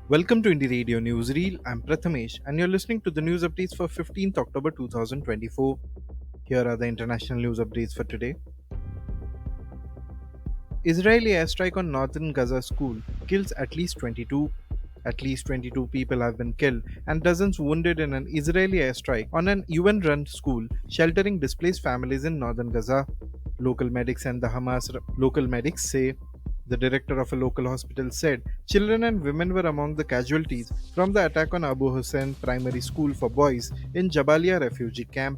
Welcome to Indie Radio Newsreel. I'm Prathmesh and you're listening to the news updates for 15th October 2024. Here are the international news updates for today. Israeli airstrike on northern Gaza school kills at least 22. At least 22 people have been killed and dozens wounded in an Israeli airstrike on an UN-run school sheltering displaced families in northern Gaza. Local medics say the director of a local hospital said children and women were among the casualties from the attack on Abu Hussein Primary School for Boys in Jabalia refugee camp.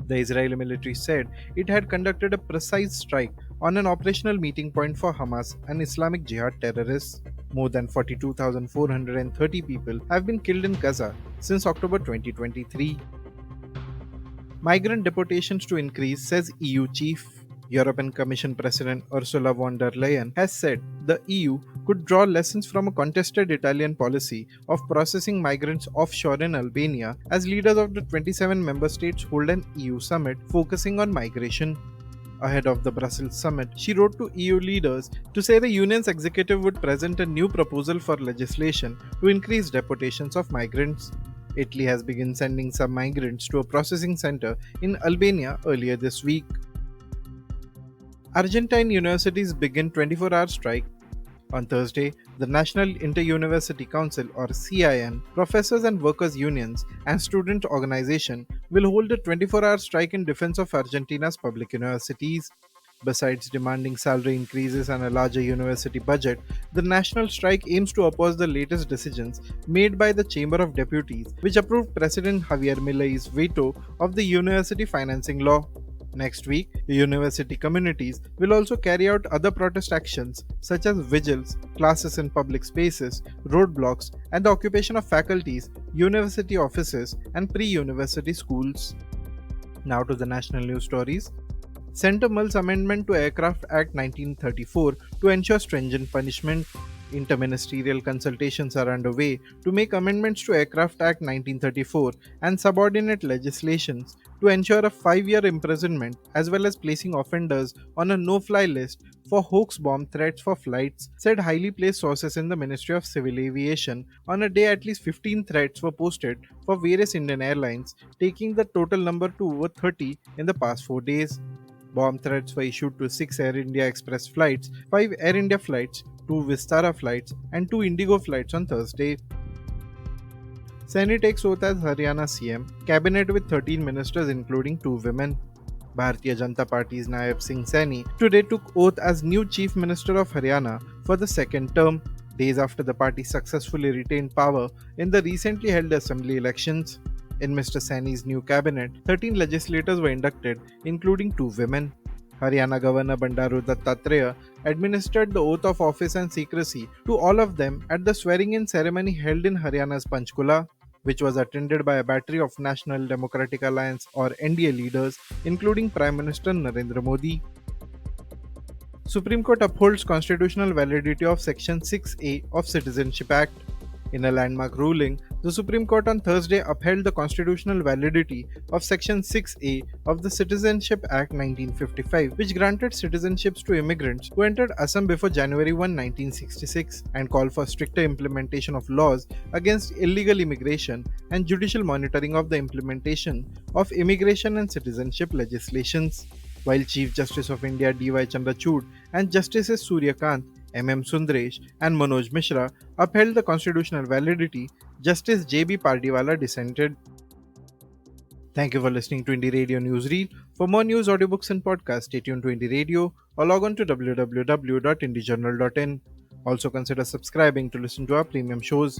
The Israeli military said it had conducted a precise strike on an operational meeting point for Hamas and Islamic Jihad terrorists. More than 42,430 people have been killed in Gaza since October 2023. Migrant deportations to increase, says EU chief. European Commission President Ursula von der Leyen has said the EU could draw lessons from a contested Italian policy of processing migrants offshore in Albania as leaders of the 27 member states hold an EU summit focusing on migration. Ahead of the Brussels summit, she wrote to EU leaders to say the Union's executive would present a new proposal for legislation to increase deportations of migrants. Italy has begun sending some migrants to a processing center in Albania earlier this week. Argentine universities begin 24-hour strike. On Thursday, the National Inter-University Council or CIN, professors and workers unions and student organization will hold a 24-hour strike in defense of Argentina's public universities. Besides demanding salary increases and a larger university budget, the national strike aims to oppose the latest decisions made by the Chamber of Deputies, which approved President Javier Milei's veto of the university financing law. Next week, the university communities will also carry out other protest actions such as vigils, classes in public spaces, roadblocks, and the occupation of faculties, university offices, and pre-university schools. Now to the national news stories. Centre mulls amendment to Aircraft Act 1934 to ensure stringent punishment. Interministerial consultations are underway to make amendments to Aircraft Act 1934 and subordinate legislations to ensure a 5-year imprisonment as well as placing offenders on a no-fly list for hoax bomb threats for flights, said highly placed sources in the Ministry of Civil Aviation. On a day, at least 15 threats were posted for various Indian airlines, taking the total number to over 30 in the past 4 days. Bomb threats were issued to 6 Air India Express flights, 5 Air India flights, 2 Vistara flights, and 2 Indigo flights on Thursday. Saini takes oath as Haryana CM, cabinet with 13 ministers including 2 women. Bharatiya Janata Party's Naib Singh Saini today took oath as new Chief Minister of Haryana for the second term, days after the party successfully retained power in the recently held assembly elections. In Mr. Saini's new cabinet, 13 legislators were inducted, including 2 women. Haryana Governor Bandaru Dattatreya administered the oath of office and secrecy to all of them at the swearing-in ceremony held in Haryana's Panchkula, which was attended by a battery of National Democratic Alliance or NDA leaders, including Prime Minister Narendra Modi. Supreme Court upholds constitutional validity of Section 6A of Citizenship Act. In a landmark ruling, the Supreme Court on Thursday upheld the constitutional validity of Section 6A of the Citizenship Act 1955, which granted citizenships to immigrants who entered Assam before January 1, 1966, and called for stricter implementation of laws against illegal immigration and judicial monitoring of the implementation of immigration and citizenship legislations. While Chief Justice of India D.Y. Chandrachud and Justices Surya Kant, M.M. Sundaresh, and Manoj Mishra upheld the constitutional validity, Justice J.B. Pardiwala dissented. Thank you for listening to Indie Radio Newsreel. For more news, audiobooks, and podcasts, stay tuned to Indie Radio or log on to www.indiejournal.in. Also consider subscribing to listen to our premium shows.